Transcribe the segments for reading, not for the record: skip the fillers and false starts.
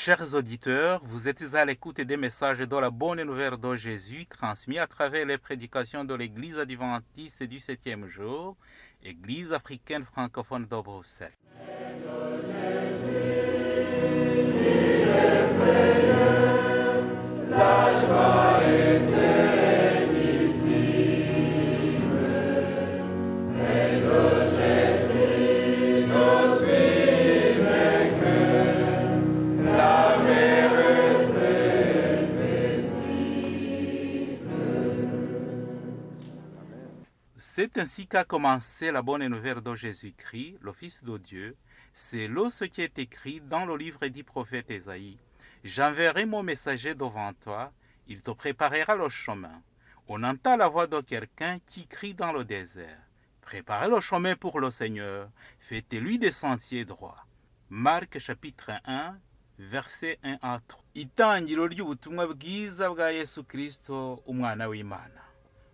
Chers auditeurs, vous êtes à l'écoute des messages de la bonne nouvelle de Jésus transmis à travers les prédications de l'Église adventiste du 7e jour, Église africaine francophone de Bruxelles. C'est ainsi qu'a commencé la bonne nouvelle de Jésus-Christ, le Fils de Dieu. C'est là ce qui est écrit dans le livre du prophète Ésaïe. J'enverrai mon messager devant toi, il te préparera le chemin. On entend la voix de quelqu'un qui crie dans le désert. Préparez le chemin pour le Seigneur, faites-lui des sentiers droits. Marc chapitre 1, verset 1 à 3. Itangiro ry'ubutumwa bwiza bwa Yesu Kristo, umwana w'Imana.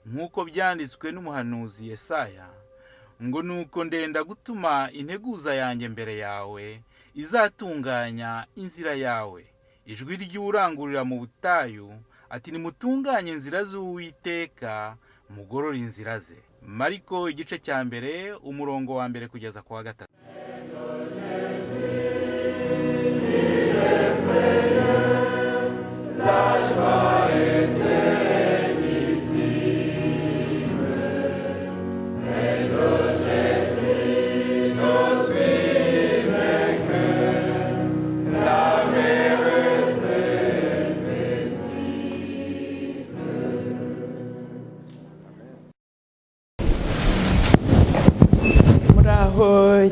Nk'uko byanditswe n'umuhanuzi Yesaya, ngo nuko ndenda gutuma integuza yanjye mbere yawe, izatunganya inzira yawe. Ijwi ry'urangurira mu butayu, ati nimutunganye inzira z'Uwiteka, mugorore inzira ze. Mariko igice cya mbere, umurongo wa mbere kugeza ku wa gatatu.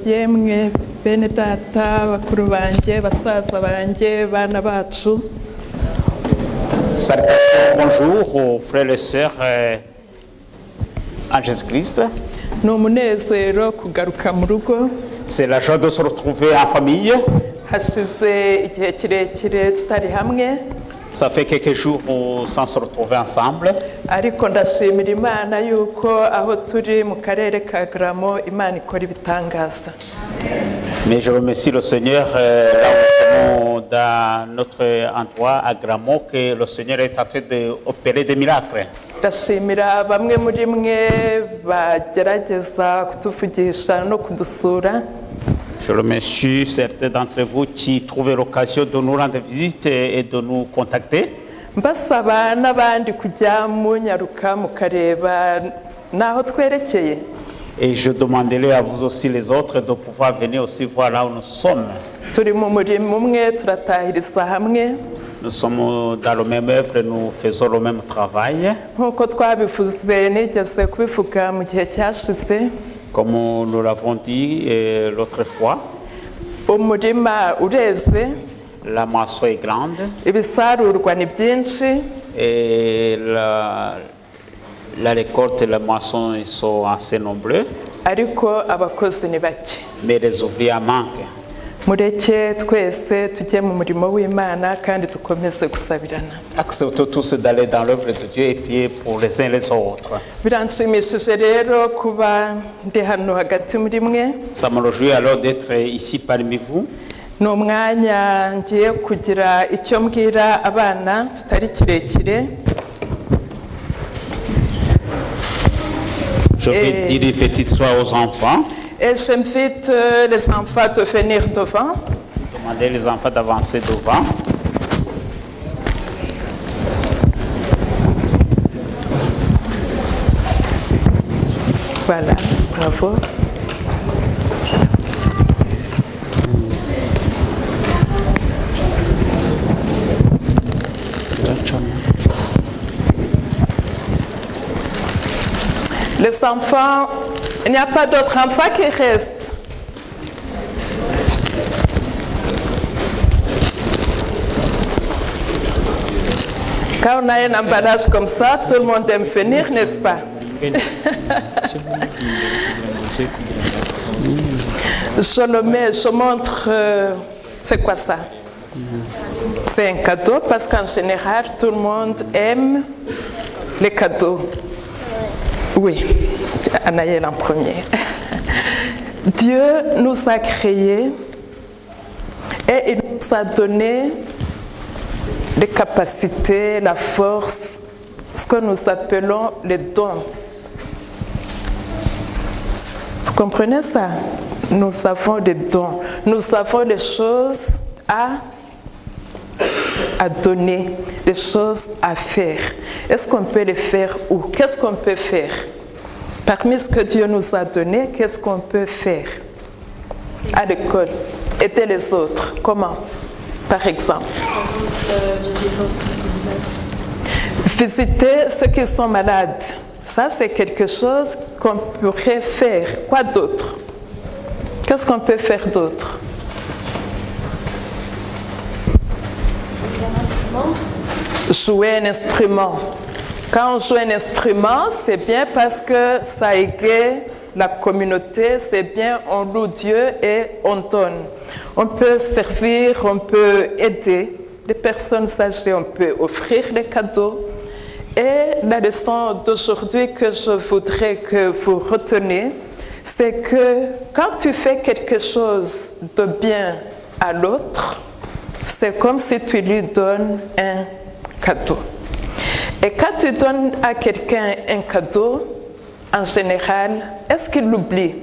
Yemwe bene data bakuru banjye basaza banjye bana bacu. Salutations, bonjour aux frères et sœurs en Jésus-Christ. Ni umunezero kugaruka mu rugo. C'est la joie de se retrouver en famille. Hashize igihe kirekire tutari hamwe. Ça fait quelques jours sans se retrouver ensemble. Ariko ndashimira Imana yuko aho turi mu karere ka Gramo Imana ikora ibitangaza. Mais je remercie le Seigneur là où nous sommes dans notre endroit à Gramo que le Seigneur est en train d'opérer des miracles. Ndashimira bamwe muri mwe bagerageza kutuvugisha no kudusura. Je remercie certains d'entre vous qui trouvent l'occasion de nous rendre visite et de nous contacter. Mbasaba n'abandi kujya munyaruka mukareba naho twerekeye. Et je demanderai à vous aussi les autres de pouvoir venir aussi voir là où nous sommes. Turi mu murimo umwe turatahiriza hamwe. Nous sommes dans la même œuvre, nous faisons le même travail. Nkuko twabivuze nigeze kubivuga mu gihe cyashize. Comme nous l'avons dit l'autre fois, umurima ureze, la moisson est grande ibisarurwa ni byinshi, et la récolte et la moisson ils sont assez nombreux, ariko abakozi ni bake. mais les ouvriers manquent. Mureke twese tujye mu murimo w'Imana kandi dukomeze gusabirana. Acceptons tous d'aller dans l'œuvre de Dieu et prier pour les uns les autres. Biranshimishije rero kuba ndi hano hagati muri mwe. Ça me réjouit alors d'être ici parmi vous. Ni umwanya ngiye kugira icyo mbwira abana kitari kirekire. Je vais dire une petite soirée aux enfants. Et j'invite les enfants de venir devant. Demandez les enfants d'avancer devant. Voilà, bravo. Les enfants, il n'y a pas d'autres enfants qui restent. Quand on a un emballage comme ça, tout le monde aime venir, n'est-ce pas? Je montre, c'est quoi ça? C'est un cadeau parce qu'en général, tout le monde aime les cadeaux. Oui, Anaël en premier. Dieu nous a créés et il nous a donné les capacités, la force, ce que nous appelons les dons. Vous comprenez ça? Nous avons des dons, nous avons des choses à donner, des choses à faire. Est-ce qu'on peut les faire où? Qu'est-ce qu'on peut faire? Parmi ce que Dieu nous a donné, qu'est-ce qu'on peut faire? À l'école, aider les autres. Comment? Par exemple, visiter ceux qui sont malades. Ça, c'est quelque chose qu'on pourrait faire. Quoi d'autre? Qu'est-ce qu'on peut faire d'autre? Jouer un instrument. Quand on joue un instrument, c'est bien parce que ça égaye la communauté, c'est bien, on loue Dieu et on donne. On peut servir, on peut aider les personnes âgées, on peut offrir des cadeaux. Et la leçon d'aujourd'hui que je voudrais que vous reteniez, c'est que quand tu fais quelque chose de bien à l'autre, c'est comme si tu lui donnes un cadeau. Et quand tu donnes à quelqu'un un cadeau, en général, est-ce qu'il l'oublie?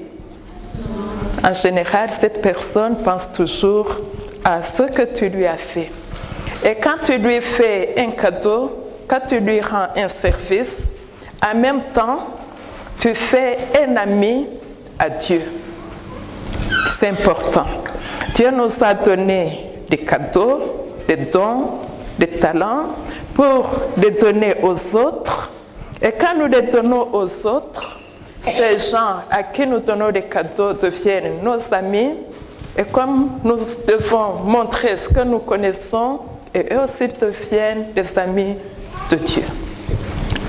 En général, cette personne pense toujours à ce que tu lui as fait. Et quand tu lui fais un cadeau, quand tu lui rends un service, en même temps, tu fais un ami à Dieu. C'est important. Dieu nous a donné des cadeaux, des dons, des talents pour les donner aux autres. Et quand nous les donnons aux autres, ces gens à qui nous donnons des cadeaux deviennent nos amis. Et comme nous devons montrer ce que nous connaissons, et eux aussi deviennent des amis de Dieu.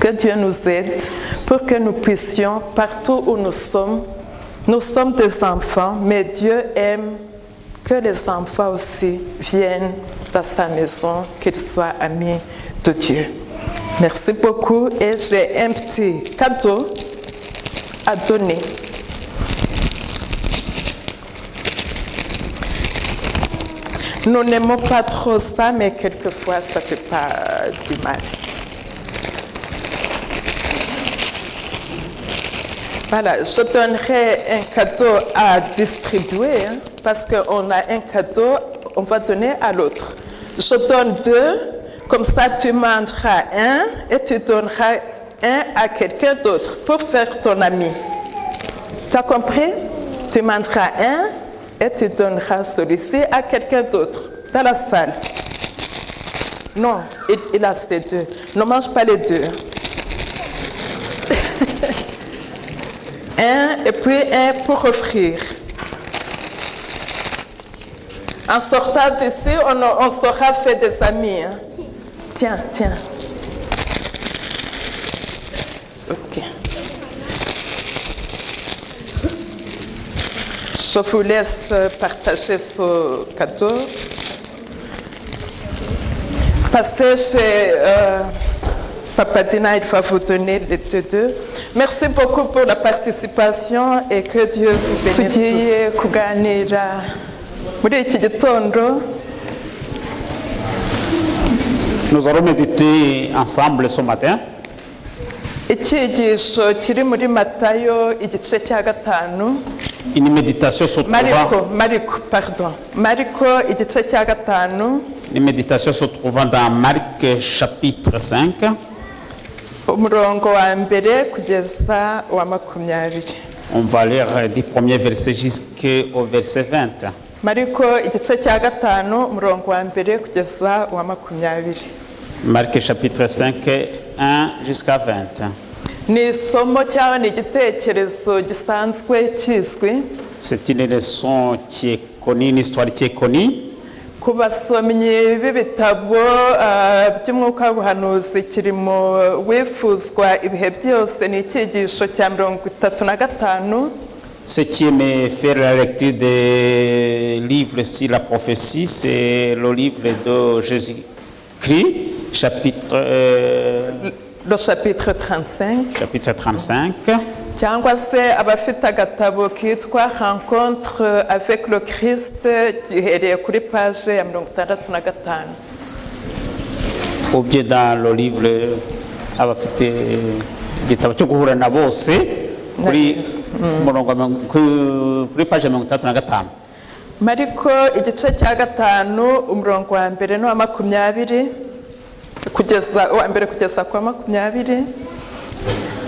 Que Dieu nous aide pour que nous puissions, partout où nous sommes des enfants, mais Dieu aime que les enfants aussi viennent dans sa maison, qu'ils soient amis de Dieu. Merci beaucoup et j'ai un petit cadeau à donner. Nous n'aimons pas trop ça, mais quelquefois ça ne fait pas du mal. Voilà, je donnerai un cadeau à distribuer, parce qu'on a un cadeau, on va donner à l'autre. Je donne 2, comme ça tu mangeras un et tu donneras un à quelqu'un d'autre pour faire ton ami. Tu as compris? Tu mangeras un et tu donneras celui-ci à quelqu'un d'autre dans la salle. Non, il a ces 2. Ne mange pas les 2. Un et puis un pour offrir. En sortant d'ici, on sera fait des amis. Hein? Tiens. Ok. Je vous laisse partager ce cadeau. Passez chez Papa Dina, il va vous donner les 2. Merci beaucoup pour la participation et que Dieu vous bénisse tous. Kuganira muri iki gitondo. Nous allons méditer ensemble ce matin. Icyigisho kiri muri Matayo igice cya 5. Une méditation se trouvant. Mariko igice cya 5. Une méditation se trouvant dans Marc chapitre 5. Umurongo wa mbere kugeza wa 20. On va lire du premier verset jusqu'au verset 20. Mariko igice cya 5 umurongo wa mbere kugeza wa 20. Marc chapitre 5, 1 jusqu'à 20. Ni isomo cyangwa ni igitekerezo gisanzwe kizwi. C'est une leçon qui est connue, une histoire qui est connue. Ku basomyi b'ibitabo by'umwuka w'ubuhanuzi kirimo wifuzwa ibihe byose ni icyigisho cya 35. Ce qui aime faire la lecture des livres sur la prophétie, c'est le livre de Jésus-Christ, le chapitre 35. Chapitre 35. Cyangwa se abafite agatabo kitwa Rencontre avec le Christ gihereye kuri page ya 65. ubye dans le livre abafite igitabo cyo guhura na bose kuri kuri page 35. Mariko igice cya 5 umurongo wa mbere no wa 20 kugeza wa mbere kugeza kwa 20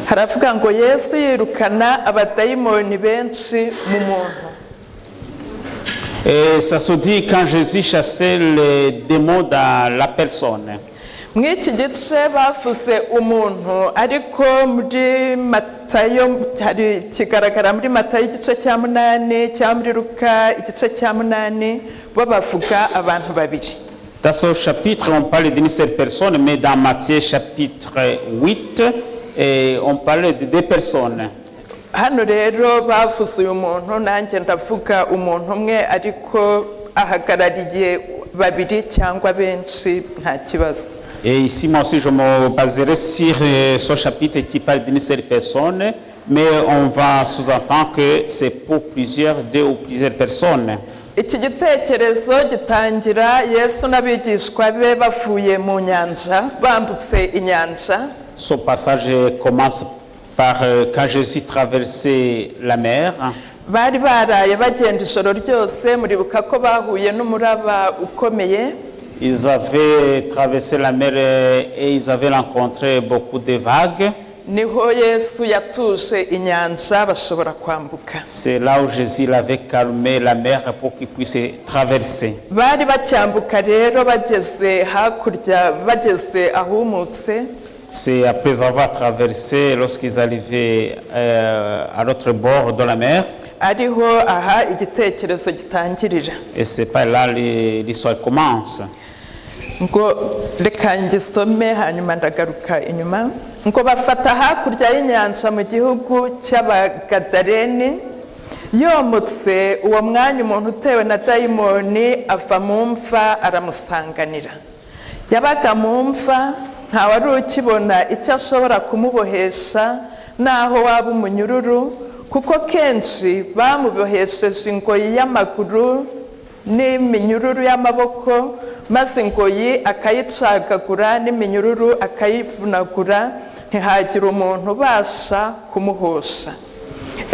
haravuga ngo Yesu yirukana abadayimoni benshi mu muntu. Et ça se dit quand Jésus chassait les démons dans la personne. Mw'iki gice bavuze umuntu ariko muri Matayo hari kigaragara muri Matayo igice cya 8 cya muri Luka igice cya 8 bo bavuga abantu babiri. Dans ce chapitre on parle d'une seule personne, mais dans Matthieu chapitre 8 on parle de 2 personnes. Hano rero bavuze uyu muntu nanjye ndavuga umuntu umwe ariko ahagarariye babiri cyangwa benshi nta kibazo. Et ici moi aussi je me baserai sur ce chapitre qui parle d'une seule personne, mais on va sous-entendre que c'est pour plusieurs, 2 ou plusieurs personnes. Iki gitekerezo gitangira Yesu n'abigishwa be bavuye mu nyanja bambutse inyanja. Ce passage commence par quand Jésus traversait la mer. Bari baraye bagenda ijoro ryose muribuka ko bahuye n'umuraba ukomeye. Ils avaient traversé la mer et ils avaient rencontré beaucoup de vagues. Niho Yesu yatuje inyanja bashobora kwambuka. C'est là où Jésus avait calmé la mer pour qu'ils puissent traverser. Bari bacyambuka rero bageze hakurya bageze ahumutse. C'est après avoir traversé, lorsqu'ils arrivaient à l'autre bord de la mer. Ariho aha igitekerezo gitangirira. Et c'est pas là l'histoire commence. Ngo reka ngisome hanyuma ndagaruka inyuma. Ngo bafata hakurya y'inyanja mu gihugu cy'Abagadaleni. Yomutse uwo mwanya umuntu utewe na dayimoni ava mu mva aramusanganira. Yabaga mu mva nta wari ukibona icyo ashobora kumubohesha naho waba umunyururu, kuko kenshi bamubohesheje ingoyi y'amaguru n'iminyururu y'amaboko, maze ingoyi akayicagagura n'iminyururu akayivunagura, ntihagira umuntu ubasha kumuhosha.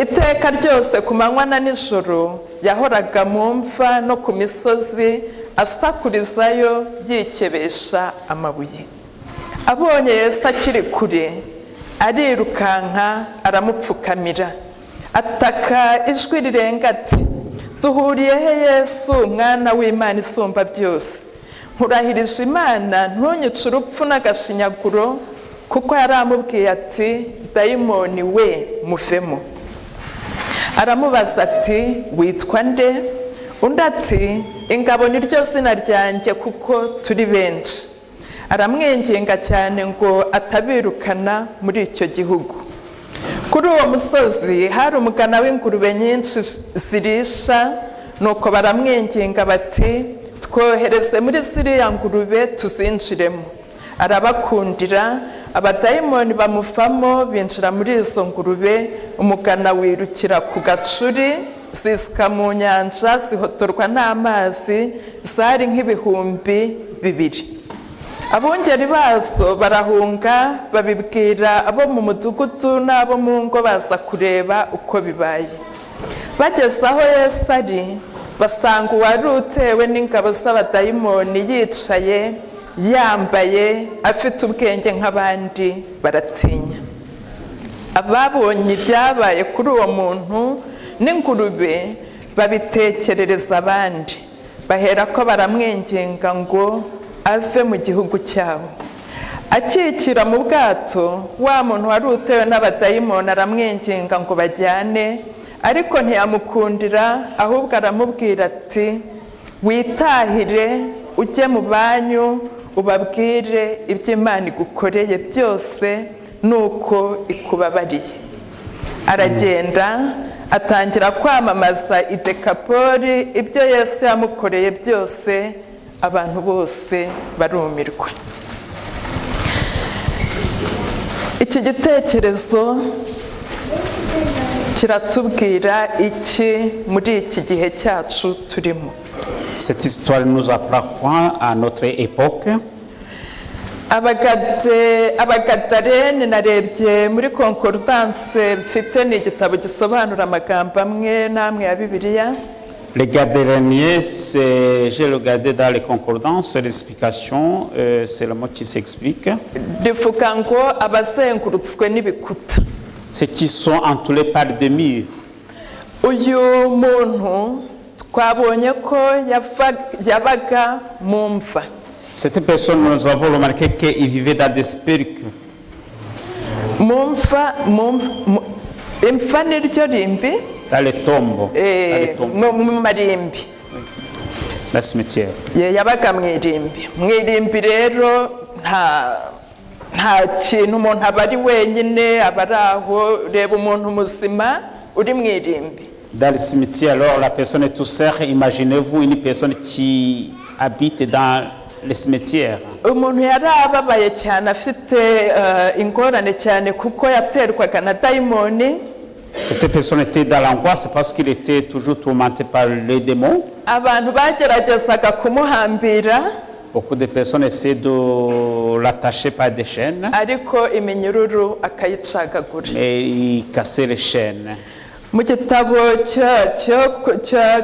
Iteka ryose ku manywa na nijoro yahoraga mu mva no ku misozi asakurizayo yikebesha amabuye. Abonye Yesu akiri kure arirukanka aramupfukamira ataka ijwi rirenga ati, duhuriye he Yesu mwana w'Imana isumba byose? Nkurahirije Imana ntunyice urupfu n'agashinyaguro, kuko yaramubwiye ati dayimoni we muvemo. Aramubaza ati witwa nde? Undi ati ingabo niryo zina ryanjye kuko turi benshi. Aramwinginga cyane ngo atabirukana muri icyo gihugu. Kuri uwo musozi hari umugana w'ingurube nyinshi zirisha, nuko baramwinginga bati twohereze muri ziriya ngurube tuzinjiremo. Arabakundira, abadayimoni bamuvamo binjira muri izo ngurube, umugana wirukira ku gacuri, zisuka mu nyanja zihotorwa n'amazi, zari nk'ibihumbi 2. Abungeri bazo barahunga babibwira abo mu mudugudu n'abo mu ngo baza kureba uko bibaye. Bageze aho Yesu ari basanga uwari utewe n'ingabo z'abadayimoni yicaye yambaye afite ubwenge nk'abandi, baratinya. Ababonye ibyabaye kuri uwo muntu n'ingurube babitekerereza abandi, bahera ko baramwinginga ngo ave mu gihugu cyabo. Akikira mu bwato wa muntu wari utewe n'abadayimoni aramwinginga ngo bajyane, ariko ntiyamukundira, ahubwo aramubwira ati witahire ujye mu banyu ubabwire ibyo Imana igukoreye byose nuko ikubabariye. Aragenda atangira kwamamaza i Dekapoli ibyo Yesu yamukoreye byose, abantu bose barumirwa. Iki gitekerezo kiratubwira iki muri iki gihe cyacu turimo? Cette histoire nous apprend quoi à notre époque? abagadarene narebye muri concordance mfite ni igitabo gisobanura amagambo amwe n'amwe ya Bibiliya. Les Gadaréniens, j'ai regardé dans les concordances, l'explication, c'est le mot qui s'explique. Rivuga ngo abazengurutswe n'ibikuta. Ceux qui sont entourés par des murs. Uyu muntu twabonye ko yabaga mu mva. Cette personne, nous avons remarqué qu'il vivait dans des spirituels. Imfa niryo rimbi. Dans les tombes. Mu marimbi. Dans le cimetière. Yabaga mu irimbi. Mu irimbi rero nta kintu umuntu aba ari wenyine, aba ari aho. Reba umuntu muzima uri mu irimbi. Dans le cimetière, alors la personne est tout seule. Imaginez-vous une personne qui habite dans le cimetière. Umuntu yarababaye cyane afite ingorane cyane kuko yaterwaga na daimoni. Cette personne était dans l'angoisse parce qu'il était toujours tourmenté par les démons. Abantu bageragezaga kumuhambira. Beaucoup de personnes essaient de l'attacher par des chaînes. Ariko iminyururu akayicagagura. Et il cassait les chaînes. Mu gitabo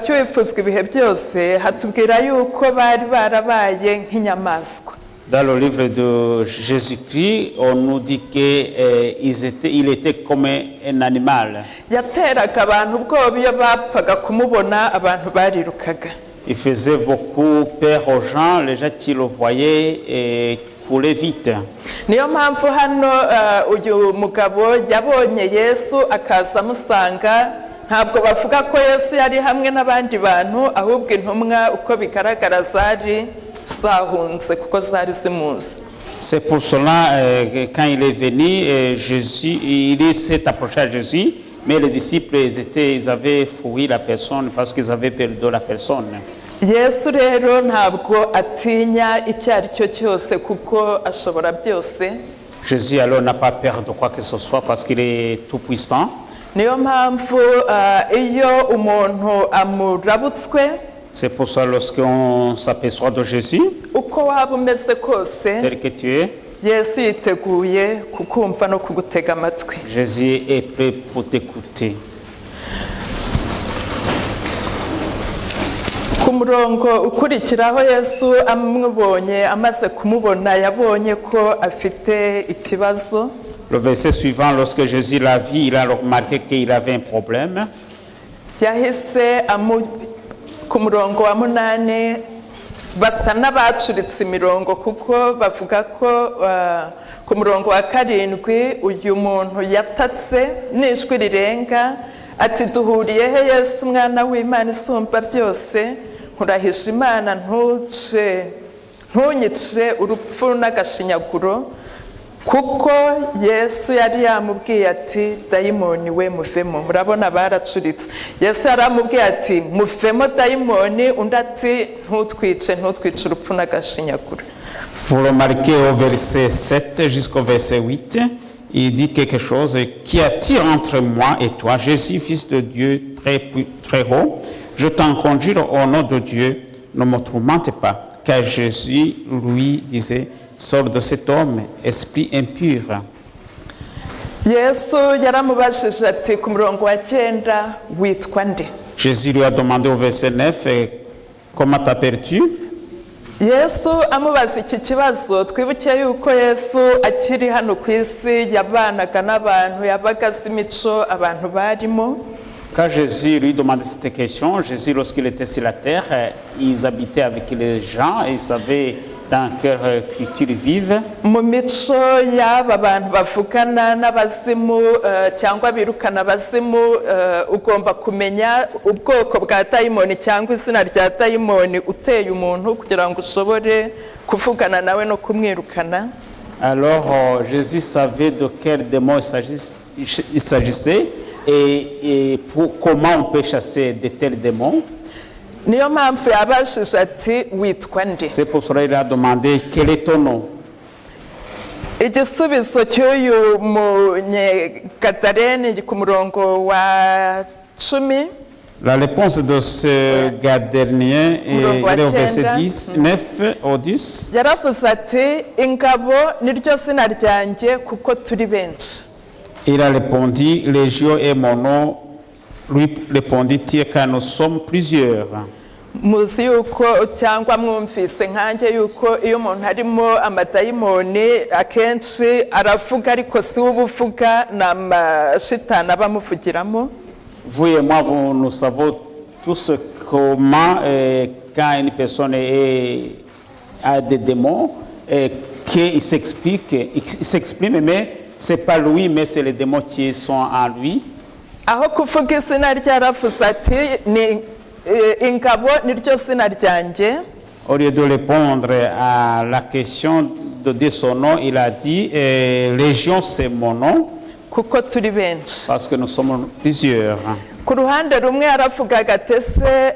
cy'uwifuzwa ibihe byose hatubwira yuko bari barabaye nk'inyamaswa. Dans le livre de Jésus-Christ, on nous dit qu'il était comme un animal. Yateraga abantu ubwoba iyo bapfaga kumubona abantu barirukaga. Il faisait beaucoup peur aux gens, les gens qui le voyaient et couraient vite. Niyo mpamvu hano uyu mugabo yabonye Yesu akaza amusanga, ntabwo bavuga ko Yesu yari hamwe n'abandi bantu, ahubwo intumwa uko bigaragara zari zahunze kuko zari zimuzi. C'est pour cela quand il est venu, Jésus, il s'est approché à Jésus, mais les disciples ils avaient fui la personne parce qu'ils avaient perdu la personne. Yesu rero ntabwo atinya icyo ari cyo cyose kuko ashobora byose. Jésus alors n'a pas peur de quoi que ce soit parce qu'il est tout puissant. Niyo mpamvu iyo umuntu amurabutswe, c'est pour ça lorsqu'on s'aperçoit de Jésus, uko waba umeze kose, tel que tu es, Yesu yiteguye kukumva no kugutega amatwi. Jésus est prêt pour t'écouter. Ku murongo ukurikiraho Yesu amubonye, amaze kumubona yabonye ko afite ikibazo. Le verset suivant, lorsque Jésus l'a vu, il a remarqué qu'il avait un problème. Yahise ku murongo wa 8 basa n'abacuritse imirongo kuko bavuga ko ku murongo wa 7 uyu muntu yatatse n'ijwi rirenga ati duhuriye he Yesu mwana w'Imana isumba byose, nkurahisha Imana ntunyice urupfu n'agashinyaguro. Kuko Yesu yari yamubwiye ati dayimoni we muvemo. Murabona baracuritse. Yesu yaramubwiye ati muvemo dayimoni, undi ati ntutwice urupfu n'agashinyaguro. Vous remarquez au verset 7 jusqu'au verset 8, il dit quelque chose qui attire entre moi et toi, Jésus, fils de Dieu très haut. Je t'en conjure au nom de Dieu, ne me tourmente pas. Car Jésus lui disait, sors de cet homme, esprit impur. Yesu yaramubajije ati ku murongo wa 9 witwa nde? Jésus lui a demandé au verset 9, comment t'appelles-tu? Yesu amubaza iki kibazo, twibuke yuko Yesu akiri hano ku isi yabanaga n'abantu, yabaga azi imico abantu barimo. Quand Jésus lui demandait cette question, Jésus, lorsqu'il était sur la terre, ils habitaient avec les gens et ils savaient dans quelle culture ils vivent. Mu mico y'aba bantu bavugana n'abazimu cyangwa birukana abazimu, ugomba kumenya ubwoko bwa dayimoni cyangwa izina rya dayimoni uteye umuntu kugira ngo ushobore kuvugana nawe no kumwirukana. Alors Jésus savait de quel démon il s'agissait et comment on peut chasser de tels démons. Niyo mpamvu yabashije ati witwa nde? C'est pour cela qu'il a demandé quel est ton nom. Igisubizo cy'uyu munyegadareni ku murongo wa 10. La réponse de ce gars dernier est au verset 10, 9 au 10. yaravuze ati ingabo niryo zina ryanjye kuko turi benshi. Il a répondu, Légion est mon nom. Lui répondit-il, car nous sommes plusieurs. muzi yuko cyangwa mwumvise nkanjye yuko iyo umuntu harimo amadayimoni akenshi aravuga ariko si we uvuga ni amashitani aba amuvugiramo. Vous et moi, nous savons tous comment, quand une personne a des démons, qu'il s'exprime, mais ce n'est pas lui, mais c'est les démons qui sont en lui. aho kuvuga izina ryaravuze ati ni ingabo niryo zina ryanjye. Au lieu de répondre à la question de son nom, il a dit Légion, c'est mon nom. kuko turi benshi. Parce que nous sommes plusieurs. ku ruhande rumwe yaravugaga ati ese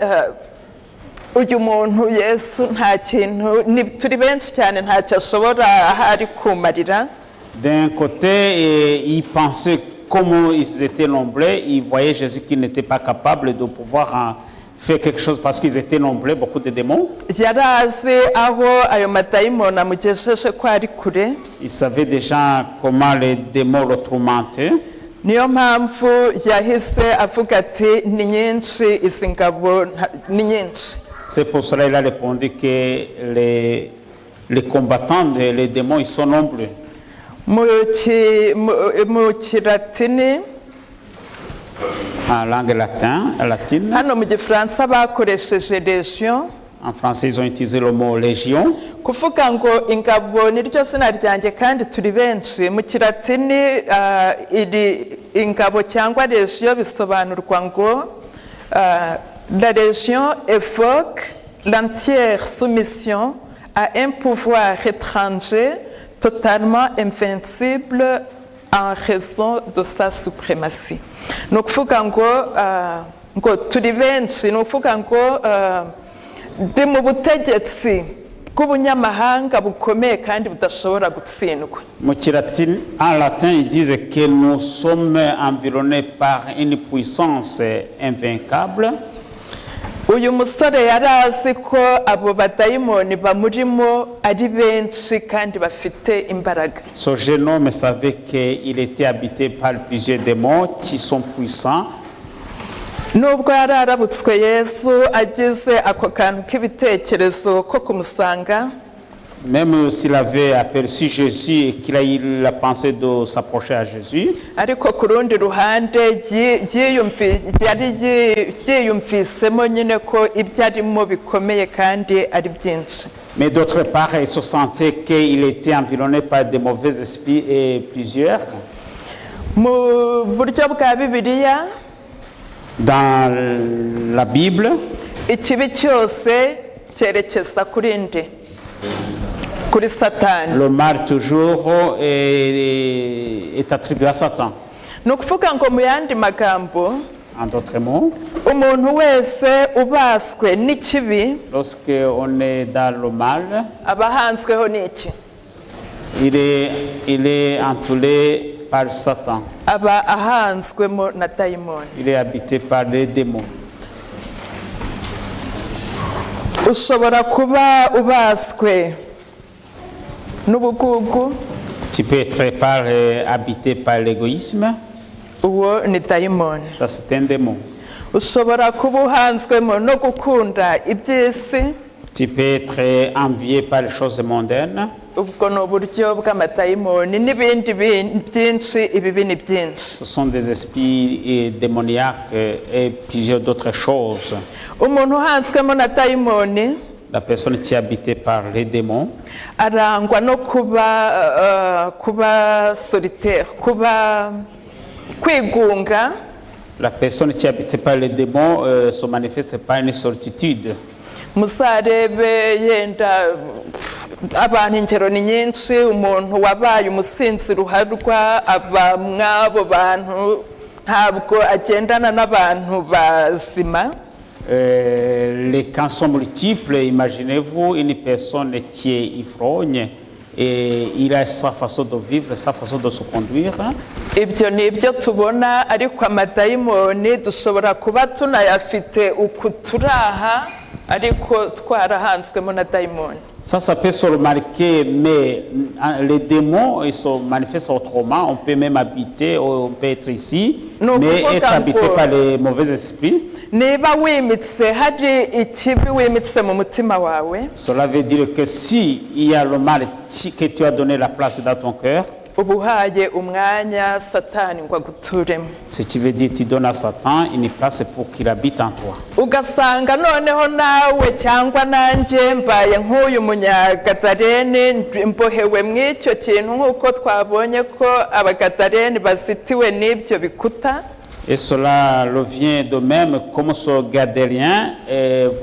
uyu muntu Yesu nta kintu turi benshi cyane ntacyo ashobora ahari kumarira. D'un côté, il pensait comme ils étaient nombreux, ils voyaient Jésus qui n'était pas capable de pouvoir faire quelque chose parce qu'ils étaient nombreux, beaucoup de démons. yari azi aho ayo madayimoni amugejeje ko ari kure. Il savait déjà comment les démons le tourmentaient. niyo mpamvu yahise avuga ati ni nyinshi izi ngabo ni nyinshi. C'est pour cela qu'il a répondu que les combattants, les démons, ils sont nombreux. mu kilatini En langue latine. hano mu gifaransa bakoresheje legion. En français, ils ont utilisé le mot légion. kuvuga ngo ingabo niryo zina ryanjye kandi turi benshi. mu kilatini iri ingabo cyangwa legion bisobanurwa ngo la légion évoque l'entière soumission à un pouvoir étranger totalement invincible en raison de sa suprématie. ni ukuvuga ngo turi benshi, ni ukuvuga ngo ndi mu butegetsi bw'ubunyamahanga bukomeye kandi budashobora gutsindwa. En latin, ils disent que nous sommes environnés par une puissance invaincable. uyu musore yari azi ko abo badayimoni bamurimo ari benshi kandi bafite imbaraga. Ce jeune homme savait qu'il était habité par plusieurs démons qui sont puissants. nubwo yari arabutswe Yesu agize ako kantu k'ibitekerezo ko kumusanga. Même s'il avait aperçu Jésus et qu'il a eu la pensée de s'approcher à Jésus. ariko ku rundi ruhande yari yiyumvisemo nyine ko ibyo arimo bikomeye kandi ari byinshi. Mais d'autre part, il se sentait qu'il était environné par de mauvais esprits et plusieurs. mu buryo bwa Bibiliya, Dans la Bible, ikibi cyose cyerekeza kuri nde? Kuri Satani. le mal toujours est attribué à Satan. ni ukuvuga ngo mu yandi magambo, En d'autres mots, umuntu wese ubaswe n'ikibi lorsqu'on est dans le mal, aba ahanzweho n'iki? il est entouré par Satan. aba ahanzwemo na dayimoni. Il est habité par les démons. ushobora kuba ubaswe n'ubugugu, Tu peux être habité par l'égoïsme, uwo ni dayimoni. ça c'est un démon. ushobora kuba uhanzwemo no gukunda iby'isi, Tu peux être envié par les choses mondaines, ubwo ni uburyo bw'amadayimoni n'ibindi byinshi. ibibi ni byinshi. ce sont des esprits démoniaques et plusieurs d'autres choses. umuntu uhanzwemo na dayimoni La personne qui est habitée par les démons, arangwa no kuba solitaire, kuba kwigunga. la personne qui est habitée par les démons se manifeste par une solitude. muzarebe yenda abantu ingero ni nyinshi. umuntu wabaye umusinzi ruharwa aba mw'abo bantu, ntabwo agendana n'abantu bazima. Les cas sont multiples. Imaginez-vous une personne qui est ivrogne et il a sa façon de vivre, sa façon de se conduire. ibyo ni ibyo tubona ariko amadayimoni dushobora kuba tunayafite uku turaha ariko twarahanzwemo na dayimoni. Ça peut se remarquer, mais les démons, ils se manifestent autrement. On peut même habiter, on peut être ici, mais être habité par les mauvais esprits. Niba wimitse hari ikibi wimitse mu mutima wawe, Cela veut dire que si il y a le mal que tu as donné la place dans ton cœur, ubuhaye umwanya satani ngo aguturemo. ce qui veut dire que tu donnes à Satan une place pour qu'il habite en toi. Ugasanga noneho nawe cyangwa nanjye mbaye nk'uyu munyagadareni mbohewe mw'icyo kintu nk'uko twabonye ko abagadareni bazitiwe n'ibyo bikuta. Et cela revient de même comme ce Gadérien,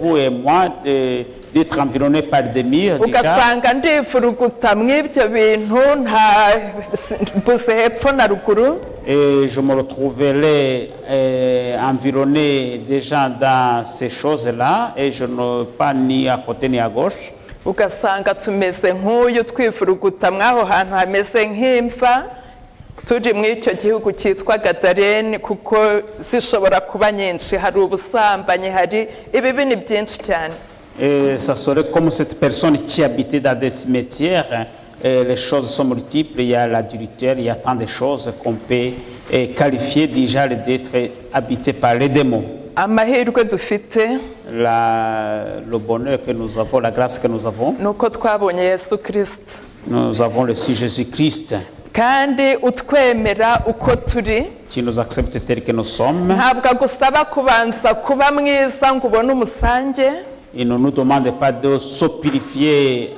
vous et moi, d'être environnés par des murs. Ugasanga ndifuruguta mw'ibyo bintu nta mbuze hepfo na ruguru. Et je me retrouverai environné des gens dans ces choses-là, et je n'ai pas ni à côté ni à gauche. Ugasanga tumeze nk'uyu twifuruguta mw'aho hantu hameze nk'imva turi mw'icyo gihugu cyitwa Gadareni, kuko zishobora kuba nyinshi, hari ubusambanyi, hari ibibi ni byinshi cyane. Et ça serait comme cette personne qui habitait dans des cimetières. Les choses sont multiples, il y a l'adultère, il y a tant de choses qu'on peut qualifier déjà d'être habité par les démons. Amahirwe dufite Le bonheur que nous avons, la grâce que nous avons, nuko twabonye Yesu Kristo, nous avons le Seigneur Jésus-Christ kandi utwemera uko turi. qui nous accepte tel que nous sommes. Ntabwo agusaba kubanza kuba mwiza ngo ubone umusange, Il ne nous demande pas de se purifier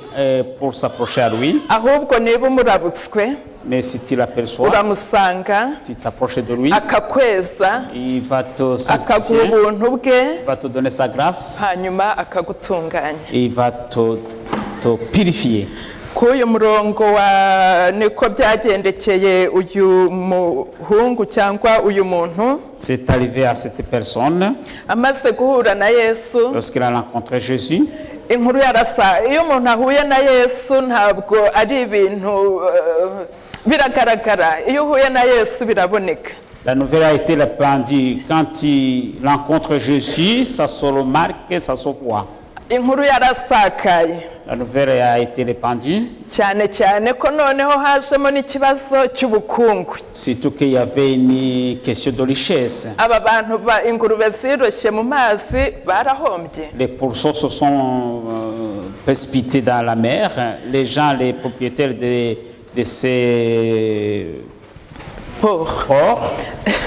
pour s'approcher à lui, ahubwo niba umurabutswe mais si tu l'aperçois, uramusanga tu t'approches de lui, akakweza, il va te akaguha sanctifier, ubuntu bwe, il va te donner sa grâce, hanyuma akagutunganya. et il va te purifier. K'uyu murongo wa niko byagendekeye uyu muhungu cyangwa uyu muntu C'est arrivé à cette personne amaze guhura na Yesu. lorsqu'il a rencontré Jésus. Inkuru yarasa, iyo umuntu ahuye na Yesu ntabwo ari ibintu biragaragara, iyo uhuye na Yesu biraboneka. La nouvelle a été répandue. Quand il rencontre Jésus, ça se remarque, ça se voit. Inkuru yarasakaye La nouvelle a été répandue, cyane cyane ko noneho hajemo n'ikibazo cy'ubukungu. surtout qu'il y avait une question de richesse. Aba bantu ingurube ziroshye mu mazi barahombye. Les pourceaux se sont précipités dans la mer. Les gens, les propriétaires de ces ports,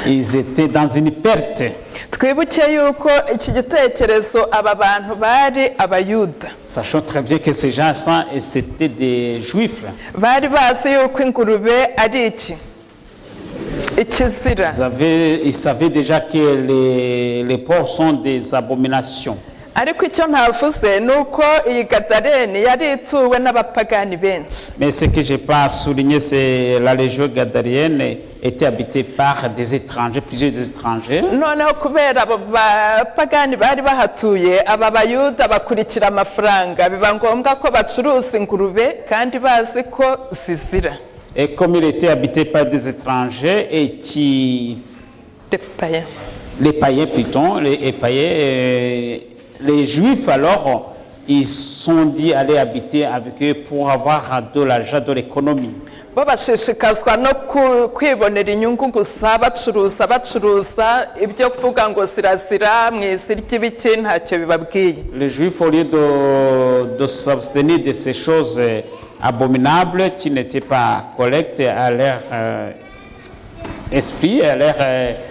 ils étaient dans une perte. Twibuke yuko iki gitekerezo aba bantu bari abayuda, Sachant très bien que ces gens, c'était des juifs. bari bazi yuko ingurube ari iki ikizira. Ils savaient déjà que les porcs sont des abominations. Ariko icyo ntavuze ni uko iyi Gadareni yari ituwe n'abapagani benshi. Mais ce que je n'ai pas souligné, c'est la région gadarienne était habitée par des étrangers, plusieurs étrangers. Noneho kubera abo bapagani bari bahatuye, aba bayuda bakurikira amafaranga, biba ngombwa ko bacuruza ingurube kandi bazi ko zizira. Et comme il était habité par des étrangers et qui... Les païens plutôt, les païens... les Juifs, alors, ils sont dit aller habiter avec eux pour avoir de l'argent, de l'économie. Bo bashishikazwa no kwibonera inyungu gusa, bacuruza ibyo kuvuga ngo zirazira mu isi ry'ibiki ntacyo bibabwiye. Les Juifs, au lieu de s'abstenir de ces choses abominables qui n'étaient pas correctes à leur esprit, à leur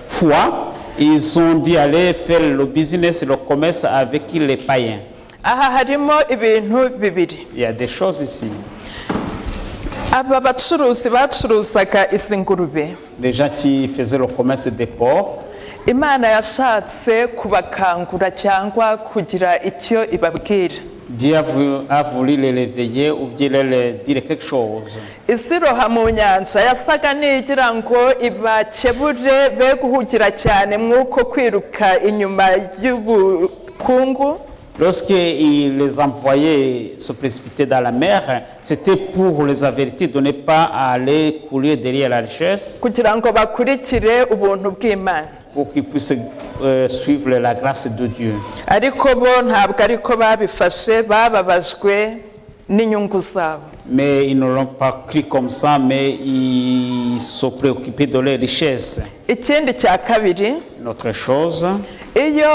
foi, ils ont dit aller faire le business, le commerce avec les païens. Aha harimo ibintu bibiri. Il y a des choses ici. Aba bacuruzi bacuruzaga izi ngurube, Les gens qui faisaient le commerce des porcs, Imana yashatse kubakangura cyangwa kugira icyo ibabwira. Dieu a voulu les réveiller ou bien leur dire quelque chose. Isiroha mu nyanja yasaga n'igira ngo ibakebure be guhugira cyane mwuko kwiruka inyuma y'ubukungu. Lorsqu'il les envoyait se précipiter dans la mer, c'était pour les avertir de ne pas aller courir derrière la richesse, kugira ngo bakurikire ubuntu bw'Imana. pour qu'ils puissent suivre la grâce de Dieu. Ariko bo ntabwo ariko babifashe, bababajwe n'inyungu zabo. Mais ils ne l'ont pas cru comme ça, mais ils sont préoccupés de leurs richesses. Ikindi cya kabiri, Une autre chose, iyo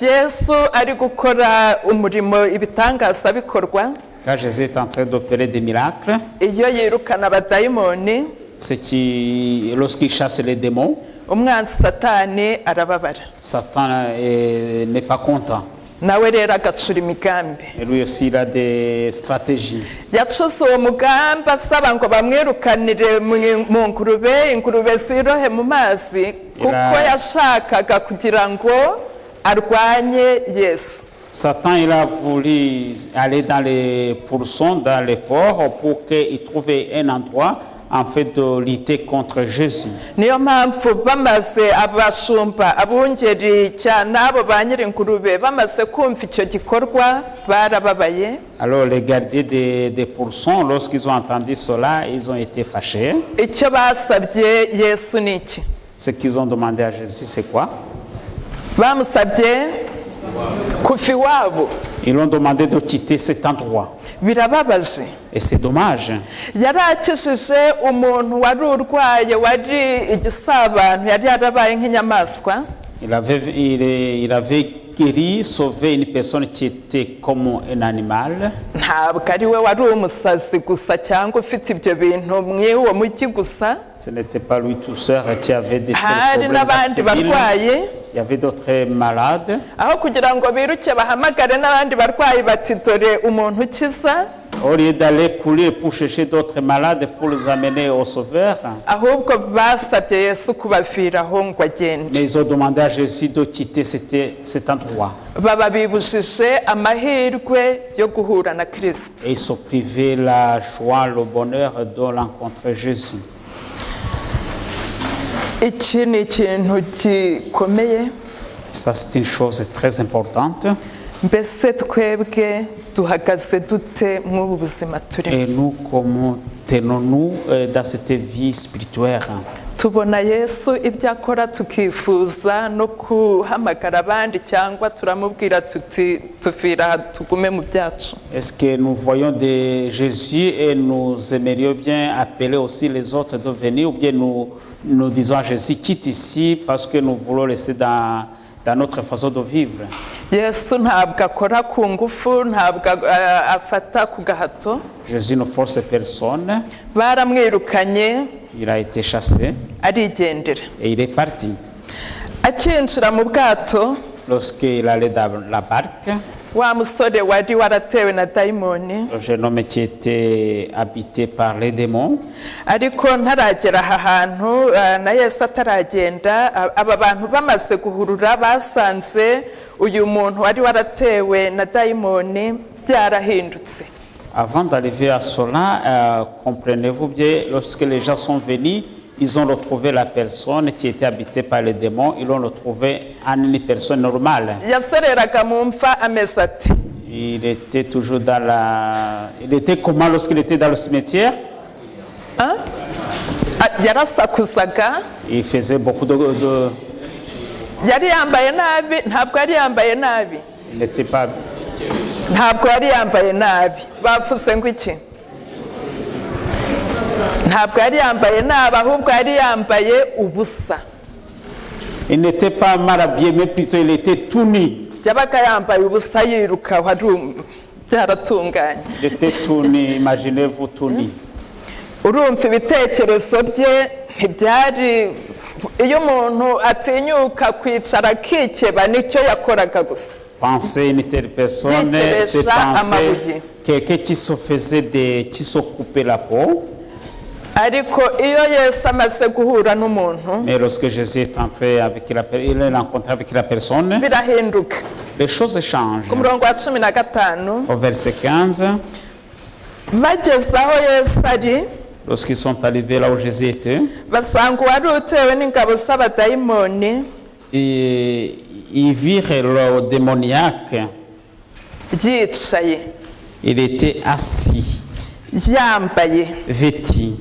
Yesu ari gukora umurimo ibitangaza bikorwa, quand Jésus est en train d'opérer des miracles, iyo yirukana abadayimoni, lorsqu'il chasse les démons, umwanzi Satani arababara, Satan n'est pas content. nawe rero agacura imigambi. Et lui aussi, il a des stratégies. Yacuze uwo mugambi asaba ngo bamwirukanire mu ngurube, ingurube zirohe mu mazi, kuko yashakaga kugira ngo arwanye Yesu. Satan, il a voulu aller dans les pourcents, dans les ports, pour qu'il trouve un endroit en fait de lutter contre Jésus. Niyo mpamvu bamaze abashumba abungeri cyane abo ba nyir'ingurube bamaze kumva icyo gikorwa barababaye. Alors les gardiens des pourcents, lorsqu'ils ont entendu cela, ils ont été fâchés. Icyo basabye Yesu ni iki? Ce qu'ils ont demandé à Jésus, c'est quoi? Bamusabye kuva iwabo. Ils ont demandé de quitter cet endroit. Birababaje. Et c'est dommage. Yari akijije umuntu wari urwaye, wari igisabantu, yari yarabaye nk'inyamaswa. Il avait guéri, sauvé une personne qui était comme un animal. Ntabwo ari we wari umusazi gusa cyangwa ufite ibyo bintu mw'uwo mujyi gusa. Ce n'était pas lui tout seul qui avait des Hari problèmes n'abandi barwaye. Il y avait d'autres malades. Aho kugira ngo biruke bahamagare n'abandi barwayi bati dore umuntu ukiza, Au lieu d'aller courir pour chercher d'autres malades pour les amener au sauveur, ahubwo basabye Yesu kubaviraho ngo agende. mais ils ont demandé à Jésus de quitter cet endroit. Baba bibujije amahirwe yo guhura na Kristo. Et ils sont privés la joie, le bonheur de rencontrer Jésus. Iki ni ikintu gikomeye. Ça, c'est une chose très importante. Mbese twebwe duhagaze dute mw'ubu buzima turimo? Et nous, comment tenons-nous dans cette vie spirituelle? Tubona Yesu ibyo akora tukifuza no kuhamagara abandi, cyangwa turamubwira tuti tufira tugume mu byacu? Est-ce que nous voyons de Jésus et nous aimerions bien appeler aussi les autres de venir, ou bien nous disons à Jésus, quitte ici parce que nous voulons rester dans notre façon de vivre? Yesu ntabwo akora ku ngufu, ntabwo afata ku gahato. Jésus ne force personne. Baramwirukanye, Il a été chassé arigendera. et il est parti. Akinjira mu bwato, Lorsqu'il allait dans la barque, wa musore wari waratewe na dayimoni, le jeune homme qui était habité par les démons, ariko ntaragera aha hantu na Yesu ataragenda, aba bantu bamaze guhurura basanze uyu muntu wari waratewe na dayimoni byarahindutse. avant d'arriver à cela, comprenez-vous bien, lorsque les gens sont venus, ils ont retrouvé la personne qui était habitée par les démons, ils l'ont retrouvé en une personne normale. Yasereraga mu mva ameze ati. Il était toujours dans Il était comment lorsqu'il était dans le cimetière? Yarasakuzaga. Il faisait beaucoup de... Yari yambaye nabi, ntabwo yari yambaye nabi. Il n'était pas... Ntabwo yari yambaye nabi. Bavuze ngo iki? Ntabwo yari yambaye nabi, ahubwo yari yambaye ubusa. Il n'était pas mal habillé, mais plutôt il était tout nu. Yabaga yambaye ubusa yiruka, byaratunganye. Il était tout nu, imaginez-vous tout nu. Urumva ibitekerezo bye ntibyari, iyo umuntu atinyuka kwicara akikeba nicyo yakoraga gusa. Penser une telle personne, c'est penser quelqu'un qui se faisait qui se coupait la peau. Ariko iyo Yesu amaze guhura n'umuntu, Mais lorsque Jésus est entré il est rencontré avec la personne, birahinduka. les choses changent. Ku murongo wa 15, Au verset 15, bageze aho Yesu ari, lorsqu'ils sont arrivés là où Jésus était, basanga uwari utewe n'ingabo z'abadayimoni et ils virent le démoniaque. yicaye Il était assis, yambaye vêtu,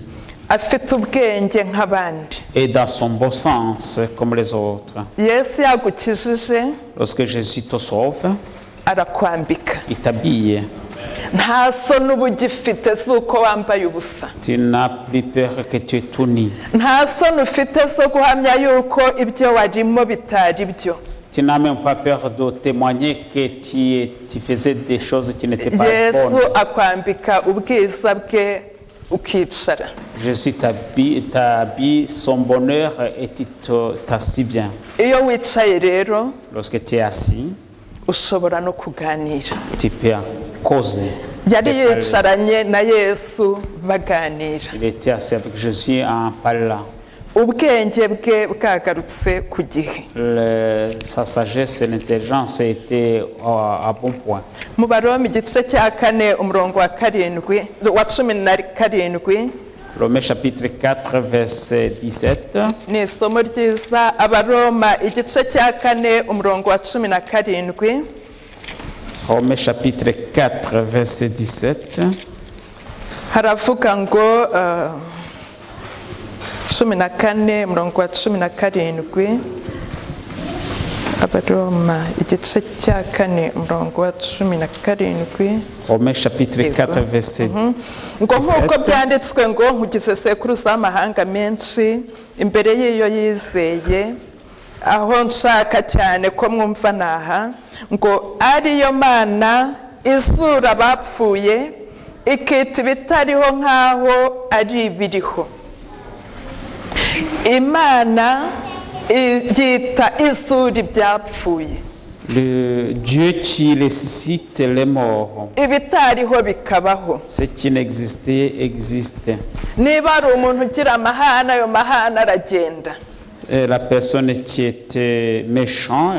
afite ubwenge nk'abandi. et dans son bon sens comme les autres. Yesu yagukijije Lorsque Jésus te sauve, arakwambika, il t'habille. nta soni uba ugifite z'uko wambaye ubusa, Tu n'as plus peur que tu es tout nu. nta soni ufite zo guhamya yuko ibyo warimo bitari byo. Tu n'as même pas peur de témoigner que tu faisais des choses qui n'étaient pas Yesu bonnes. akwambika ubwiza bwe ukicara. Jésus t'habille son bonheur et tu t'assis bien. Iyo wicaye rero Lorsque tu es assis, ushobora no kuganira. tu peux causer. Yari yicaranye na Yesu baganira, Il était assis avec Jésus en parlant. ubwenge bwe bwagarutse ku gihe. Sa sagesse et l'intelligence étaient à bon point. Mu Baroma igice cya 4 umurongo wa 17 Romains chapitre 4 verset 17. ni isomo ryiza. Abaroma igice cya 4 umurongo wa 17 Romains chapitre 4 verset 17. haravuga ngo 14 umurongo wa 17. Abaroma igice cya 4 umurongo wa 17. Romains chapitre 4 verset ngo nk'uko byanditswe ngo nkugize sekuruza w'amahanga menshi imbere y'iyo yizeye, aho nshaka cyane ko mwumva naha ngo ariyo Mana izura abapfuye ikita ibitariho nk'aho ari ibiriho. Imana yita izura ibyapfuye, le Dieu qui ressuscite les morts. ibitariho bikabaho. Ce qui n'existait existe. Niba ari umuntu ugira amahane, ayo mahane aragenda, La personne qui était méchant,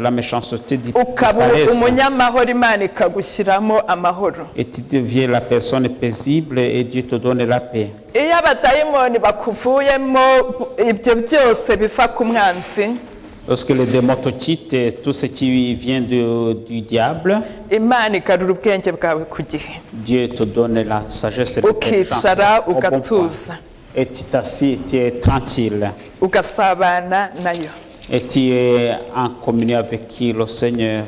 la méchanceté ukaba disparaît. umunyamahoro, Imana ikagushyiramo amahoro. Et tu deviens la personne paisible et Dieu te donne la paix. Iyo abadayimoni bakuvuyemo, ibyo byose biva ku mwanzi, Lorsque les démons te quittent, tout ce qui vient du diable, Imana igarura ubwenge bwawe ku gihe, Dieu te donne la sagesse et l'intelligence ukicara au bon point. ugatuza, Et tu t'assis, tu es tranquille. ugasabana nayo. Et tu es en communion avec qui? Le Seigneur.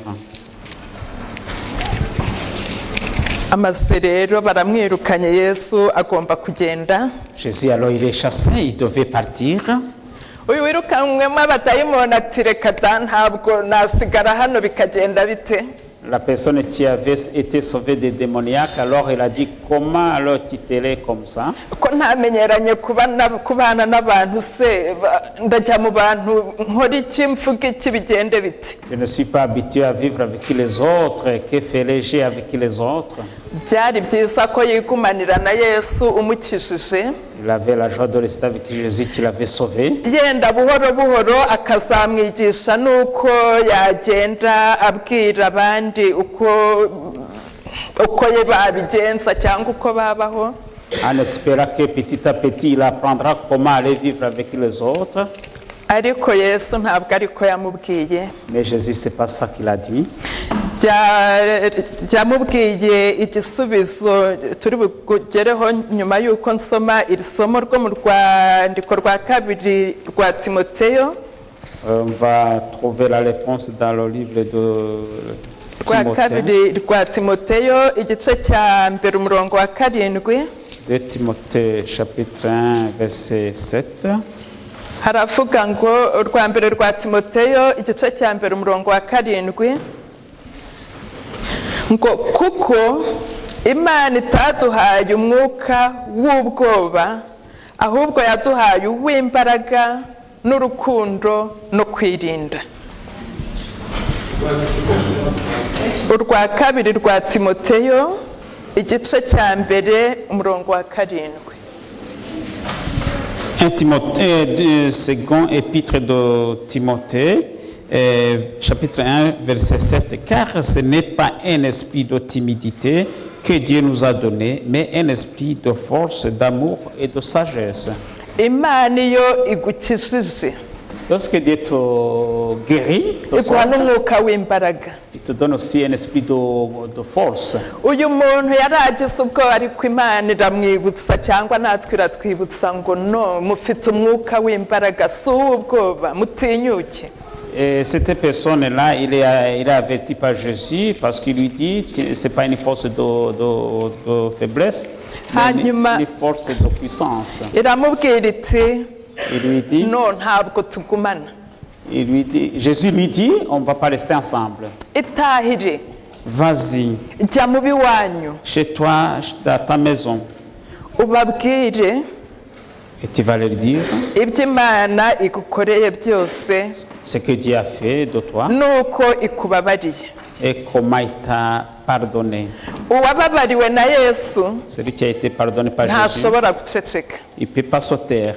Amaze rero baramwirukanye, Yesu agomba kugenda. Jésus, alors il est chassé, il devait partir. Uyu wirukanywemo abadayimoni ati reka da, ntabwo nasigara hano bikagenda bite. La personne qui avait été sauvée des démoniaques, alors il a dit, comment alors tu t'es comme ça? Ko ntamenyeranye kubana n'abantu se, ndajya mu bantu nkora iki, mvuga iki, bigende bite. Je ne suis pas habitué à vivre avec les autres. Que ferais-je avec les autres? Byari byiza ko yigumanira na Yesu umukijije, Il avait la joie de rester avec Jésus qui l'avait sauvé. yenda buhoro buhoro akazamwigisha n'uko yagenda abwira abandi uko ye babigenza cyangwa uko babaho. En espérant que petit à petit, il apprendra comment aller vivre avec les autres. Ariko Yesu ntabwo ariko yamubwiye. Mais Jésus, c'est pas ça qu'il a dit. Byamubwiye igisubizo turi bugereho nyuma y'uko nsoma iri somo rwo mu rwandiko rwa 2 rwa Timoteyo. On va trouver la réponse dans le livre de Timothée. Rwa Timoteyo igice cya 1 umurongo wa 7. De Timothée chapitre 1 verset 7. Haravuga ngo urwa mbere rwa Timoteyo igice cya 1 umurongo wa 7 ngo kuko Imana itaduhaye umwuka w'ubwoba, ahubwo yaduhaye uw'imbaraga n'urukundo no kwirinda. Urwa 2 rwa Timoteyo igice cya 1 umurongo wa 7. Second épître de Timothée, chapitre 1, verset 7. Car ce n'est pas un esprit de timidité que Dieu nous a donné, mais un esprit de force, d'amour et de sagesse. Imana iyo igukijije, Lorsque Dieu te guérit, iguha n'umwuka w'imbaraga. il te donne aussi un esprit de force. Uyu muntu yari agize ubwoba ariko Imana iramwibutsa cyangwa natwe iratwibutsa ngo no mufite umwuka w'imbaraga si uw'ubwoba mutinyuke. Et cette personne-là, il est averti par Jésus parce qu'il lui dit c'est pas une force de faiblesse, mais une force de puissance. Iramubwira iti Il lui dit, no ntabwo tugumana. Jésus lui dit, on ne va pas rester ensemble. Itahire. Vas-y, jya mu biwanyu chez toi, dans ta maison, ubabwire et tu vas leur dire ibyo Imana igukoreye byose ce que Dieu a fait de toi nuko ikubabariye. et comment il t'a pardonné. Uwababariwe na Yesu Celui qui a été pardonné par Jésus, ntashobora guceceka. il ne peut pas se taire.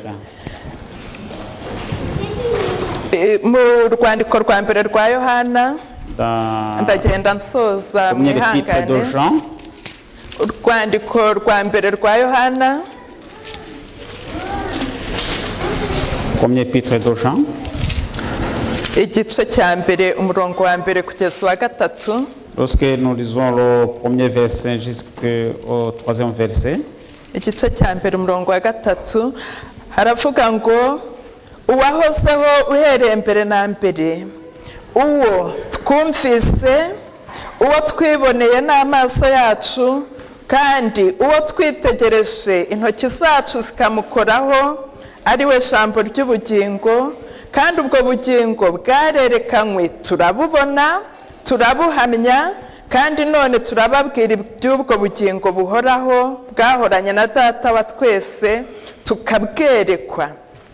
Mu rwandiko rwa mbere rwa Yohana Dans ndagenda nsoza le premier épître de mwihangane. Jean, Urwandiko rwa mbere rwa Yohana premier épître de Jean, igice cya mbere umurongo wa mbere kugeza uwa gatatu. lorsque nous lisons le premier verset jusqu'au troisième verset, Igice cya mbere umurongo wa gatatu haravuga ngo uwahozeho uhereye mbere na mbere, uwo twumvise, uwo twiboneye n'amaso yacu, kandi uwo twitegereje intoki zacu zikamukoraho, ari we jambo ry'ubugingo, kandi ubwo bugingo bwarerekanywe turabubona, turabuhamya, kandi none turababwira iby'ubwo bugingo buhoraho bwahoranye na Data wa twese, tukabwerekwa.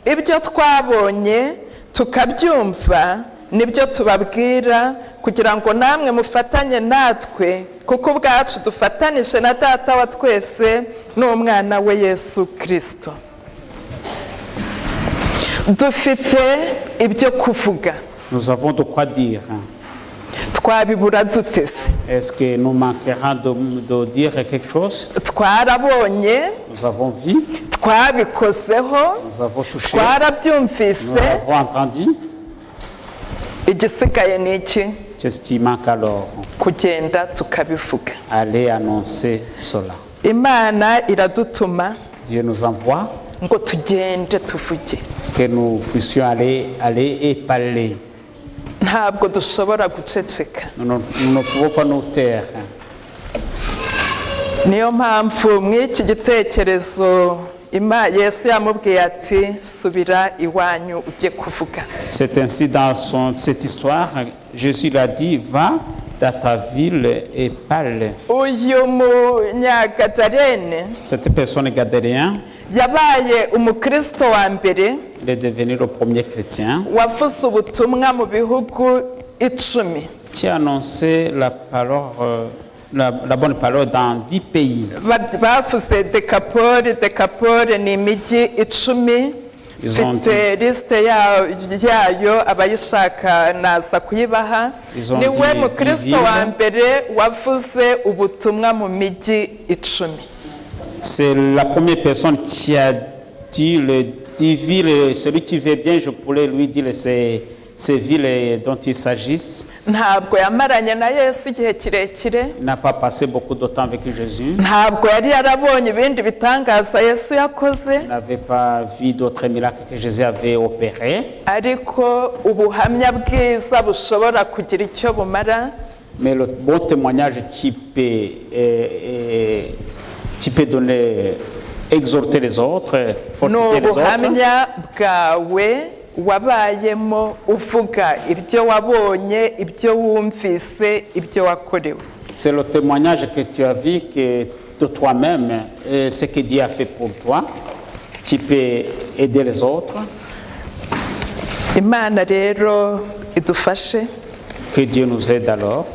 Ibyo twabonye tukabyumva nibyo tubabwira, kugira ngo namwe mufatanye natwe, kuko ubwacu dufatanije na Data wa twese n'umwana we Yesu Kristo. Dufite ibyo kuvuga. nous avons de quoi dire. Twabibura dute se? Est-ce que nous manquerons de dire quelque chose? Twarabonye, Nous avons vu, twabikozeho, nous avons touché, twarabyumvise, nous avons entendu. igisigaye ni iki? Qu'est-ce qui manque alors? Kugenda tukabivuga. Allez annoncer cela. Imana iradutuma Dieu nous envoie ngo tugende tuvuge. que nous puissions aller et parler. Ntabwo dushobora guceceka. Nous ne pouvons pas nous taire. Niyo mpamvu mw'iki gitekerezo Yesu yamubwiye ati subira iwanyu ujye kuvuga. C'est ainsi dans cette histoire, Jésus l'a dit, va dans ta ville et parle. Uyu munyagadarene Cette personne gadéréen, yabaye umukristo wa mbere il est devenu le premier chrétien wavuze ubutumwa mu bihugu 10. qui a annoncé la parole, la bonne parole dans 10 pays. Bavuze Dekapoli ni imijyi 10. Mfite lisite yayo abayishaka naza kuyibaha. Niwe mukristo wa mbere wavuze ubutumwa mu mijyi 10. C'est la première personne qui a dit le 10 villes, celui qui veut bien, je pourrais lui dire ces villes dont il s'agisse. Ntabwo yamaranye na Yesu igihe kirekire. Il n'a pas passé beaucoup de temps avec Jésus. Ntabwo yari yarabonye ibindi bitangaza Yesu yakoze. Il n'avait pas vu d'autres miracles que Jésus avait opérés. Ariko ubuhamya bwiza bushobora kugira icyo bumara. Mais le bon témoignage qui peut donner, exhorter les autres, fortifier les autres. Ubuhamya bwawe wabayemo uvuga ibyo wabonye, ibyo wumvise, ibyo wakorewe. C'est le témoignage que tu as vu que de toi-même, ce que Dieu a fait pour toi, qui peut aider les autres. Imana rero idufashe. Que Dieu nous aide alors.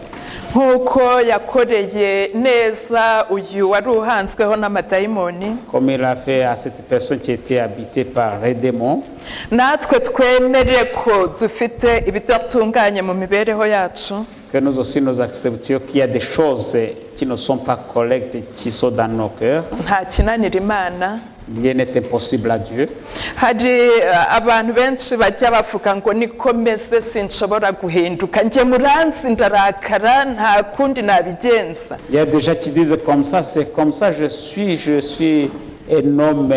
Nkuko yakoreye neza uyu wari uhanzweho n'amadayimoni. Comme il a fait à cette personne qui était habitée par les démons. Natwe twemere ko dufite ibidatunganye mu mibereho yacu. Que nous aussi nous acceptions qu'il y a des choses qui ne sont pas correctes, qui sont dans nos cœurs. Nta kinanira Imana. Rien n'est impossible à Dieu. hari abantu benshi bajya bavuga ngo niko meze sinshobora guhinduka njye muranzi ndarakara nta kundi nabigenza. Il y a des gens qui disent comme ça, c'est comme ça je suis un homme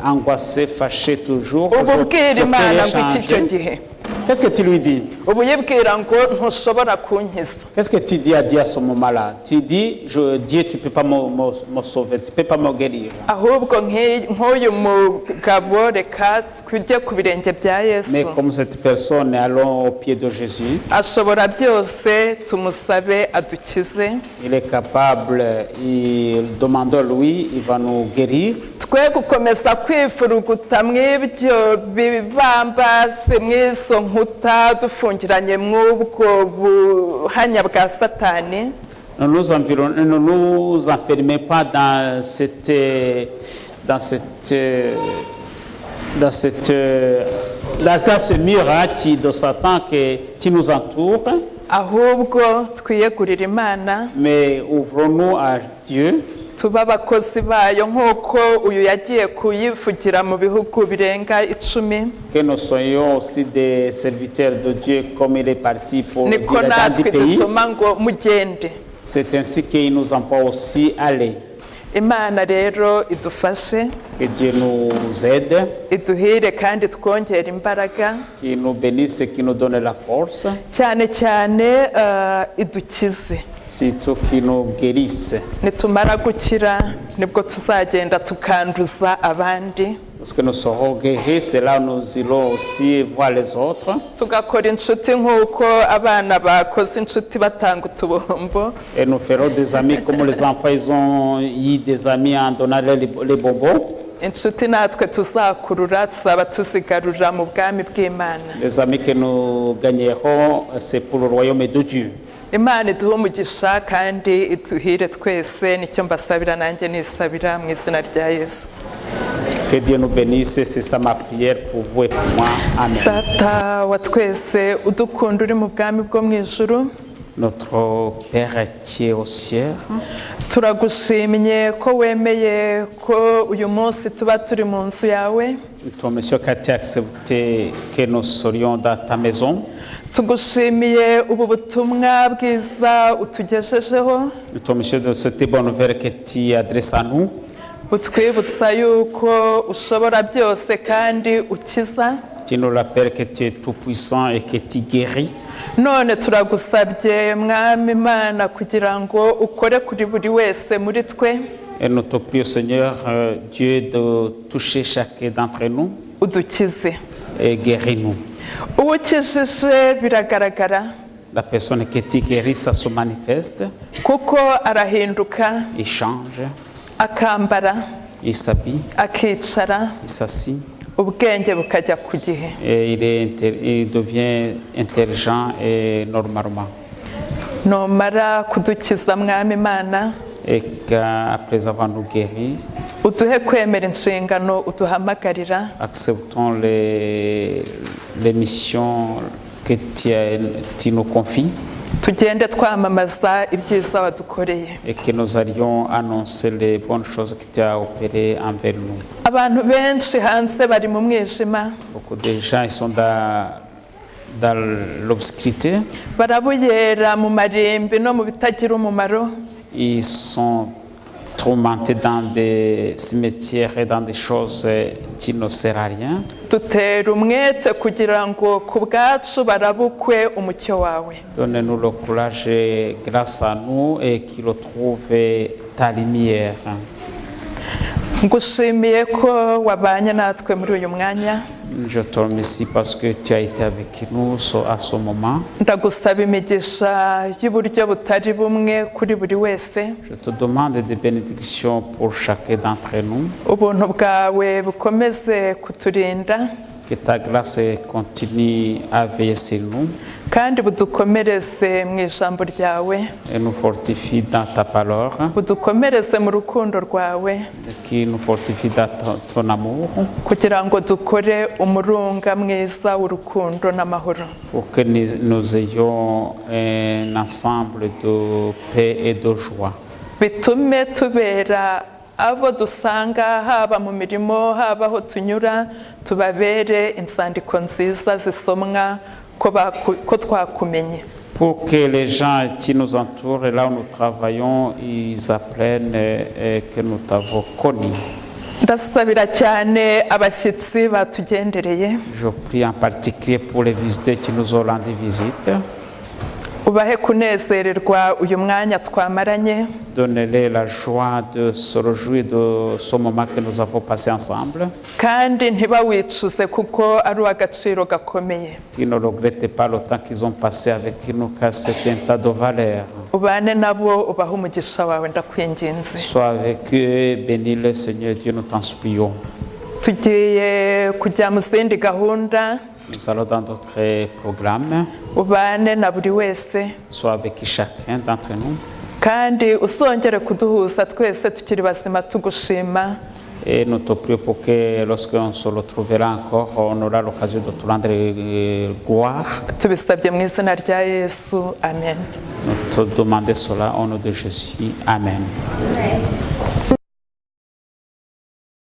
angoissé, fâché toujours. ubu bwira Imana ngo changer. iki cyo gihe Qu'est-ce que tu lui dis? ubu yibwira ngo ntushobora kunkiza. Qu'est-ce que tu dis à Dieu à ce moment-là? Tu dis, Dieu, tu ne peux pas me sauver, tu ne peux pas me guérir. ahubwo nk'uyu mugabo reka tujye ku birenge bya Yesu. Mais comme cette personne, allons au pied de Jésus. ashobora byose tumusabe adukize. Il est capable, demandons-lui, il va nous guérir. twe gukomeza kwifuruguta mw'ibyo bibambase mw'izo nkuta dufungiranye mw'ubwo buhanya bwa Satani. Ne nous enfermez pas dans ce mur de Satan qui nous entoure, ahubwo twiyegurira Imana mais ouvrons-nous à Dieu. tuba abakozi bayo nk'uko uyu yagiye kuyivugira mu bihugu birenga 10. Que nous soyons aussi des serviteurs de Dieu comme il est parti pour dire niko dans 10 natwe pays. dutuma ngo mugende. C'est ainsi qu'il nous envoie aussi aller. Imana rero idufashe Que Dieu nous aide, iduhire kandi twongere imbaraga qu'il nous bénisse et qu'il nous donne la force, cyane cyane idukize. surtout qu'il nous guérisse. nitumara gukira nibwo tuzagenda tukanduza abandi Parce que nous serons guéris, c'est là où nous irons aussi voir les autres. tugakora inshuti nk'uko abana bakoze inshuti batanga utubombo. Et nous ferons des amis comme les enfants, ils ont eu des amis en donnant les bonbons. inshuti natwe tuzakurura tuzaba tuzigarurira mu bwami bw'Imana. Les amis que nous gagnerons, c'est pour le royaume de Dieu. Imana iduhe umugisha kandi iduhire twese nicyo mbasabira nanjye nisabira mu izina rya Yesu. Que Dieu nous bénisse, c'est ça ma prière pour vous et pour moi. Amen. Data wa twese udukunda uri mu bwami bwo mu ijuru, Notre Père qui est aux cieux, turagushimye ko wemeye ko uyu munsi tuba turi mu nzu yawe. ton monsieur qui a accepté que nous serions dans ta maison. tugushimiye ubu butumwa bwiza utugejejeho, Ton monsieur de cette bonne nouvelle que tu adresses à nous. utwibutsa yuko ushobora byose kandi ukiza. Tu nous rappelles que tu es tout puissant et que tu guéris. none turagusabye mwami Imana kugira ngo ukore kuri buri wese muri twe, Et nous te prions, Seigneur Dieu, de toucher chacun d'entre nous udukize. et guéris-nous. uwo ukijije biragaragara La personne que tu guéris, ça se manifeste, kuko arahinduka il change, akambara il s'habille, akicara il s'assied ubwenge bukajya ku gihe. et il devient intelligent et normalement. numara kudukiza mwami Imana, Et qu'après avoir nous guéri, uduhe kwemera inshingano uduhamagarira, acceptons les missions que tu nous confies tugende twamamaza ibyiza wadukoreye. et que nous allions annoncer les bonnes choses que tu as opérées envers nous. abantu benshi hanze bari mu mwijima, Beaucoup de gens ils sont dans l'obscurité, barabuyera mu marimbi no mu bitagira umumaro. ils sont tourmentés dans des cimetières et dans des choses qui ne servent à rien. dutera umwete kugira ngo ku bwacu barabukwe umucyo wawe. Donne-nous le courage grâce à nous et qu'ils retrouvent ta lumière. ngushimiye ko wabanye natwe muri uyu mwanya. Je te remercie parce que tu as été avec nous à ce moment. ndagusaba imigisha y'uburyo butari bumwe kuri buri wese. Je te demande des bénédictions pour chacun d'entre nous. ubuntu bwawe bukomeze kuturinda Que ta grâce continue à veiller sur nous kandi budukomereze mu ijambo ryawe, et nous fortifie dans ta parole, budukomereze mu rukundo rwawe, qui nous fortifie dans ton amour, kugira ngo dukore umurunga mwiza w'urukundo n'amahoro. pour que nous ayons un ensemble de paix et de joie. bitume tubera abo dusanga haba mu mirimo haba aho tunyura tubabere inzandiko nziza zisomwa ko twakumenye. Pour que les gens qui nous entourent, là où nous travaillons, ils apprennent que nous t'avons connu. Ndasabira cyane abashyitsi batugendereye. Je prie en particulier pour les visiteurs qui nous ont rendu visite. Ubahe kunezererwa uyu mwanya twamaranye. Donnez-les la joie de se réjouir de ce moment que nous avons passé ensemble. Kandi ntibawicuze kuko ari uw'agaciro gakomeye. Qu'ils ne regrettent pas le temps qu'ils ont passé avec nous, car c'est un tas de valeur. Ubane nabo ubahe umugisha wawe ndakwinginze. Sois avec eux, bénis le Seigneur Dieu, nous t'en supplions. Tugiye kujya mu zindi gahunda. Nous allons dans d'autres programmes. Ubane na buri wese. Sois avec chacun d'entre nous. Kandi usongere kuduhuza twese tukiri bazima tugushima. Et nous te prions pour que lorsqu'on se retrouvera encore, on aura l'occasion de te rendre gloire. Tubisabye mu izina rya Yesu. Amen. Nous te demandons cela au nom de Jésus. Amen.